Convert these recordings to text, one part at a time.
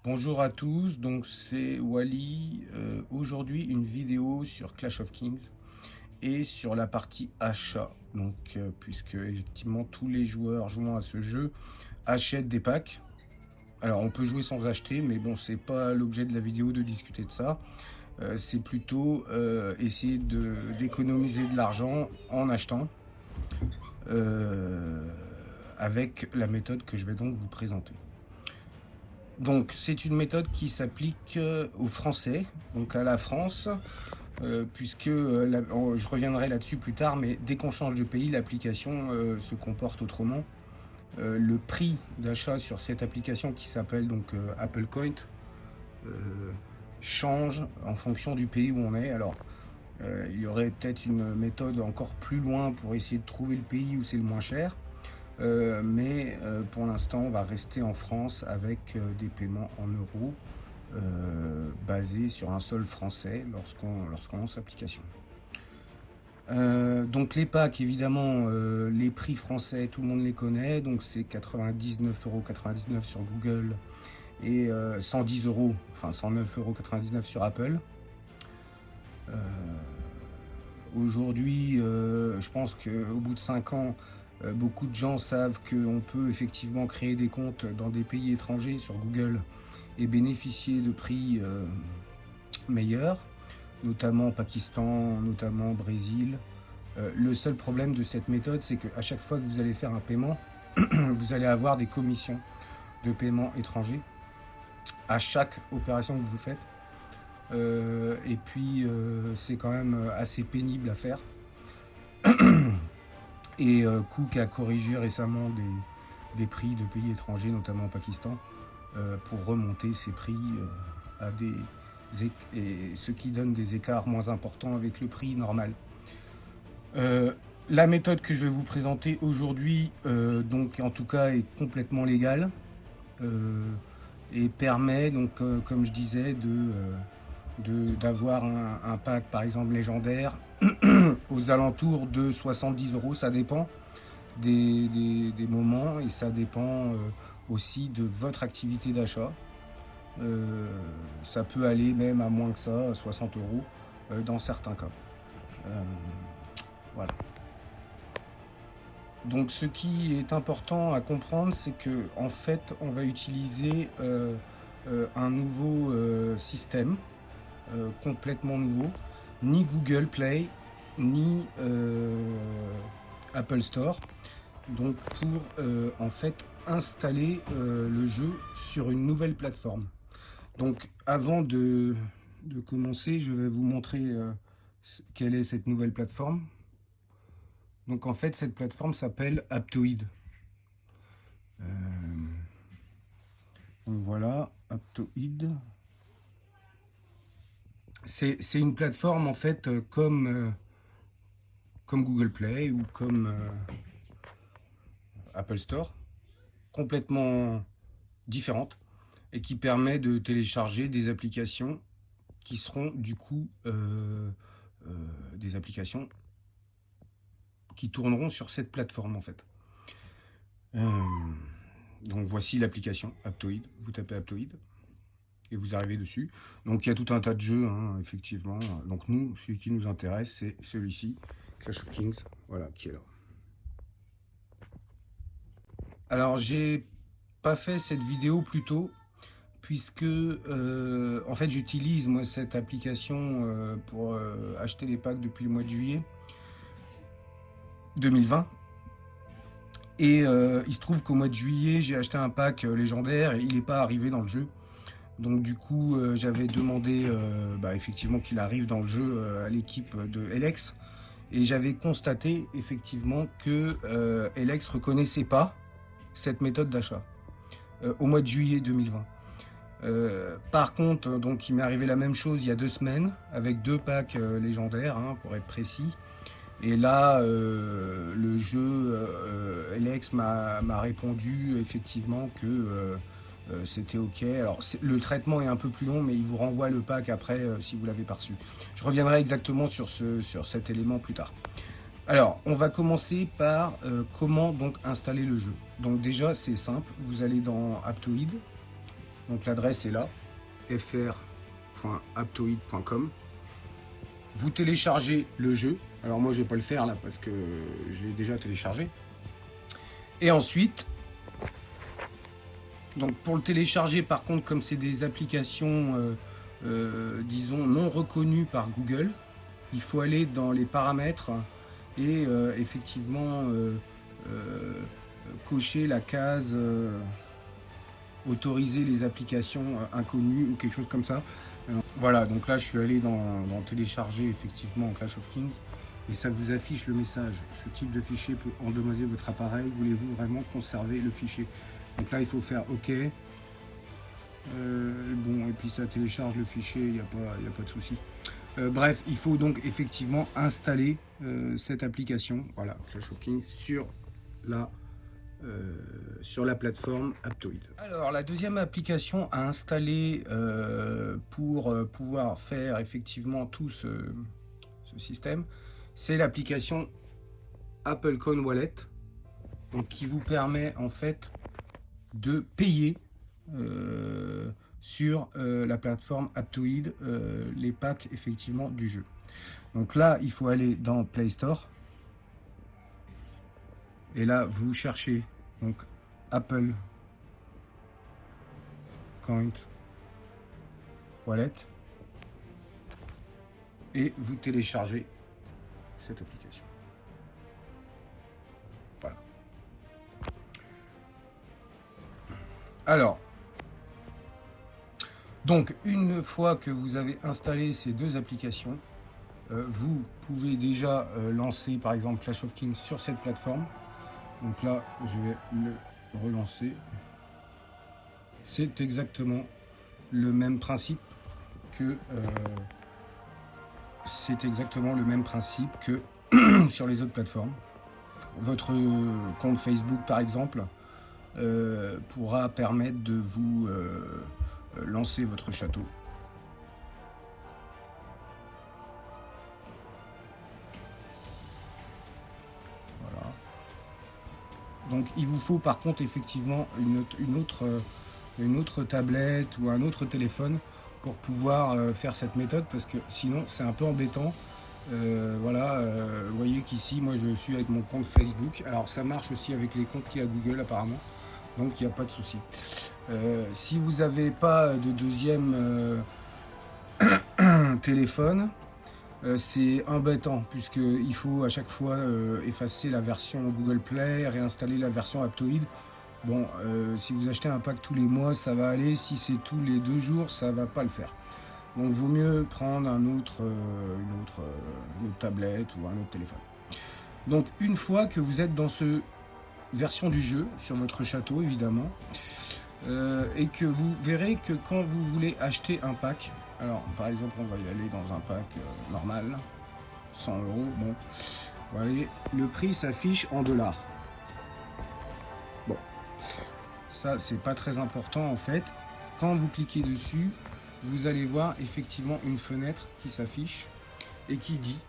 Bonjour à tous, donc c'est Wally. Aujourd'hui une vidéo sur Clash of Kings et sur la partie achat. Donc puisque effectivement tous les joueurs jouant à ce jeu achètent des packs. Alors on peut jouer sans acheter, mais bon, c'est pas l'objet de la vidéo de discuter de ça. C'est plutôt essayer d'économiser de l'argent en achetant euh, avec la méthode que je vais donc vous présenter. Donc c'est une méthode qui s'applique aux Français, donc à la France, puisque je reviendrai là-dessus plus tard, mais dès qu'on change de pays, l'application se comporte autrement. Le prix d'achat sur cette application qui s'appelle donc Apple Coin euh, change en fonction du pays où on est. Alors il y aurait peut-être une méthode encore plus loin pour essayer de trouver le pays où c'est le moins cher. Mais pour l'instant, on va rester en France avec des paiements en euros basés sur un sol français lorsqu'on lance l'application. Donc les packs, évidemment, les prix français, tout le monde les connaît. Donc c'est 99,99 € sur Google et 110 euros, enfin 109,99 € sur Apple. Euh, Aujourd'hui, je pense qu'au bout de 5 ans, beaucoup de gens savent qu'on peut effectivement créer des comptes dans des pays étrangers sur Google et bénéficier de prix meilleurs, notamment Pakistan, notamment Brésil. Le seul problème de cette méthode, c'est qu'à chaque fois que vous allez faire un paiement, vous allez avoir des commissions de paiement étrangers à chaque opération que vous faites. Et puis, c'est quand même assez pénible à faire. Et Cook a corrigé récemment des prix de pays étrangers, notamment au Pakistan, pour remonter ces prix à ce qui donne des écarts moins importants avec le prix normal. La méthode que je vais vous présenter aujourd'hui, donc en tout cas, est complètement légale et permet, donc, comme je disais, d'avoir un pack par exemple légendaire aux alentours de 70 euros. Ça dépend des moments et ça dépend aussi de votre activité d'achat. Ça peut aller même à moins que ça, 60 euros dans certains cas. Euh, voilà. Donc ce qui est important à comprendre, c'est que en fait, on va utiliser un nouveau système complètement nouveau, ni Google Play, ni Apple Store. Donc pour en fait installer le jeu sur une nouvelle plateforme. Donc avant de commencer, je vais vous montrer quelle est cette nouvelle plateforme. Donc en fait, cette plateforme s'appelle Aptoide. Euh, donc voilà, Aptoide. C'est une plateforme en fait comme Google Play ou comme Apple Store, complètement différente et qui permet de télécharger des applications qui seront du coup des applications qui tourneront sur cette plateforme en fait. Euh, donc voici l'application Aptoide. Vous tapez Aptoide et vous arrivez dessus. Donc il y a tout un tas de jeux, hein, effectivement. Donc nous, celui qui nous intéresse, c'est celui-ci, Clash of Kings, voilà, qui est là. Alors j'ai pas fait cette vidéo plus tôt puisque en fait j'utilise moi cette application pour acheter les packs depuis le mois de juillet 2020. Et il se trouve qu'au mois de juillet, j'ai acheté un pack légendaire et il n'est pas arrivé dans le jeu. Donc du coup, j'avais demandé effectivement qu'il arrive dans le jeu à l'équipe de Elex. Et j'avais constaté effectivement que Elex ne reconnaissait pas cette méthode d'achat au mois de juillet 2020. Par contre, donc, il m'est arrivé la même chose il y a 2 semaines avec 2 packs légendaires, hein, pour être précis. Et là, le jeu Elex m'a répondu effectivement que c'était ok. Alors le traitement est un peu plus long, mais il vous renvoie le pack après si vous l'avez pas reçu. Je reviendrai exactement sur cet élément plus tard. Alors, on va commencer par comment donc installer le jeu. Donc déjà, c'est simple. Vous allez dans Aptoide. Donc l'adresse est là, fr.aptoid.com. Vous téléchargez le jeu. Alors moi je vais pas le faire là parce que je l'ai déjà téléchargé. Et ensuite, donc pour le télécharger par contre, comme c'est des applications disons non reconnues par Google, il faut aller dans les paramètres et effectivement cocher la case autoriser les applications inconnues ou quelque chose comme ça. Alors, voilà, donc là je suis allé dans télécharger effectivement Clash of Kings et ça vous affiche le message. Ce type de fichier peut endommager votre appareil. Voulez-vous vraiment conserver le fichier? Donc là il faut faire OK. Bon, et puis ça télécharge le fichier, il n'y a pas de souci. Bref, il faut donc effectivement installer cette application, voilà, Clash of Kings, sur la plateforme Aptoid. Alors, la deuxième application à installer pour pouvoir faire effectivement tout ce système, c'est l'application Apple Coin Wallet, donc qui vous permet en fait de payer sur la plateforme Aptoid les packs effectivement du jeu. Donc là il faut aller dans Play Store et là vous cherchez donc Apple Coin Wallet et vous téléchargez cette application. Voilà. Alors donc, une fois que vous avez installé ces deux applications, vous pouvez déjà lancer par exemple Clash of Kings sur cette plateforme. Donc là, je vais le relancer. C'est exactement le même principe que sur les autres plateformes. Votre compte Facebook par exemple pourra permettre de vous lancer votre château. Voilà. Donc il vous faut par contre effectivement une autre tablette ou un autre téléphone pour pouvoir faire cette méthode, parce que sinon c'est un peu embêtant. Voilà, vous voyez qu'ici moi je suis avec mon compte Facebook. Alors ça marche aussi avec les comptes qu'il y a Google apparemment, donc il n'y a pas de souci. Si vous n'avez pas de deuxième téléphone, c'est embêtant puisqu'il faut à chaque fois effacer la version Google Play, réinstaller la version Aptoid. Bon, si vous achetez un pack tous les mois, ça va aller. Si c'est tous les 2 jours, ça va pas le faire. Donc, vaut mieux prendre une autre tablette ou un autre téléphone. Donc, une fois que vous êtes dans ce version du jeu, sur votre château évidemment, et que vous verrez que quand vous voulez acheter un pack, alors par exemple on va y aller dans un pack normal, 100 €, bon, vous voyez, le prix s'affiche en dollars. Bon, ça c'est pas très important en fait. Quand vous cliquez dessus, vous allez voir effectivement une fenêtre qui s'affiche et qui dit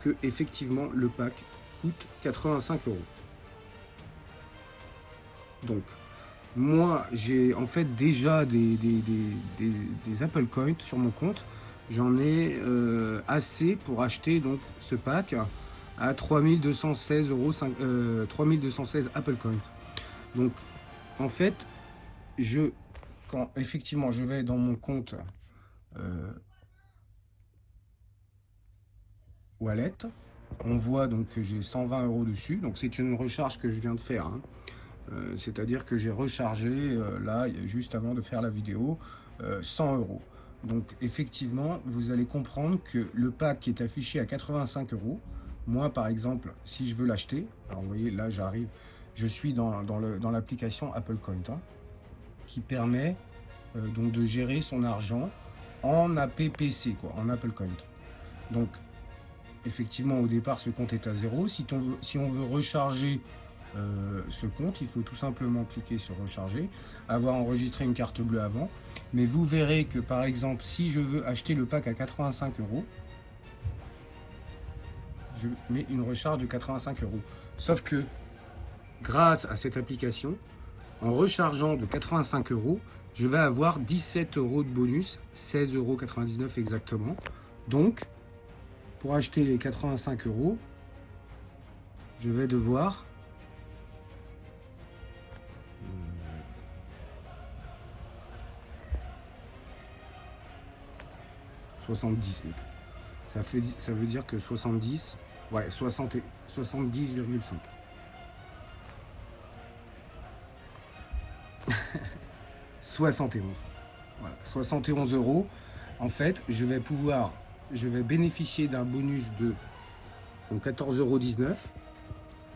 que effectivement le pack coûte 85 €. Donc moi j'ai en fait déjà des Apple Coins sur mon compte. J'en ai assez pour acheter donc ce pack à 3216 €, 3216 Apple Coins. Donc en fait quand effectivement je vais dans mon compte Wallet, on voit donc que j'ai 120 € dessus. Donc c'est une recharge que je viens de faire, hein. C'est-à-dire que j'ai rechargé là juste avant de faire la vidéo 100 €. Donc effectivement vous allez comprendre que le pack qui est affiché à 85 €, moi par exemple si je veux l'acheter, alors vous voyez là j'arrive, je suis dans l'application Apple Coin, hein, qui permet donc de gérer son argent en APPC, quoi, en Apple Coin. Donc effectivement au départ ce compte est à 0. Si on veut recharger ce compte, il faut tout simplement cliquer sur recharger, avoir enregistré une carte bleue avant. Mais vous verrez que par exemple si je veux acheter le pack à 85 €, je mets une recharge de 85 €. Sauf que grâce à cette application, en rechargeant de 85 €, je vais avoir 17 euros de bonus, 16,99 € exactement. Donc, pour acheter les 85 euros, je vais devoir 70. Ça veut dire que 70, ouais, 60 70,5. 71. Voilà, 71 euros. En fait, je vais bénéficier d'un bonus de 14,19 €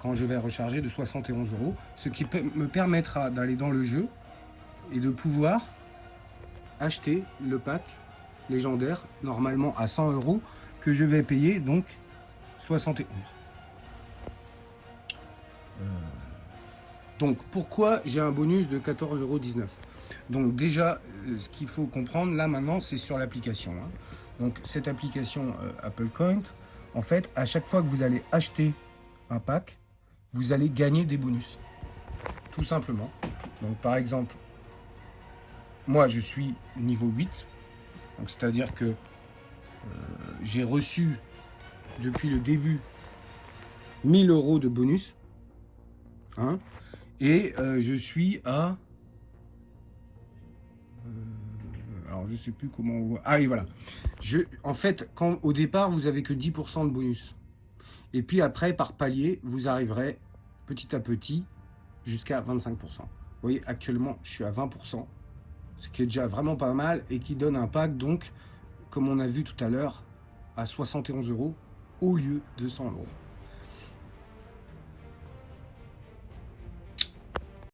quand je vais recharger de 71 euros, ce qui me permettra d'aller dans le jeu et de pouvoir acheter le pack légendaire normalement à 100 euros que je vais payer donc 71. Donc pourquoi j'ai un bonus de 14,19 €? Donc déjà, ce qu'il faut comprendre là maintenant, c'est sur l'application. Hein. Donc cette application Apple Coin, en fait, à chaque fois que vous allez acheter un pack, vous allez gagner des bonus. Tout simplement. Donc par exemple, moi je suis niveau 8. Donc c'est-à-dire que j'ai reçu depuis le début 1000 euros de bonus. Hein, et je suis à... alors je sais plus comment on voit. Ah oui, voilà. En fait, au départ, vous avez que 10% de bonus. Et puis après, par palier, vous arriverez petit à petit jusqu'à 25%. Vous voyez, actuellement, je suis à 20%, ce qui est déjà vraiment pas mal et qui donne un pack, donc, comme on a vu tout à l'heure, à 71 euros au lieu de 100 euros.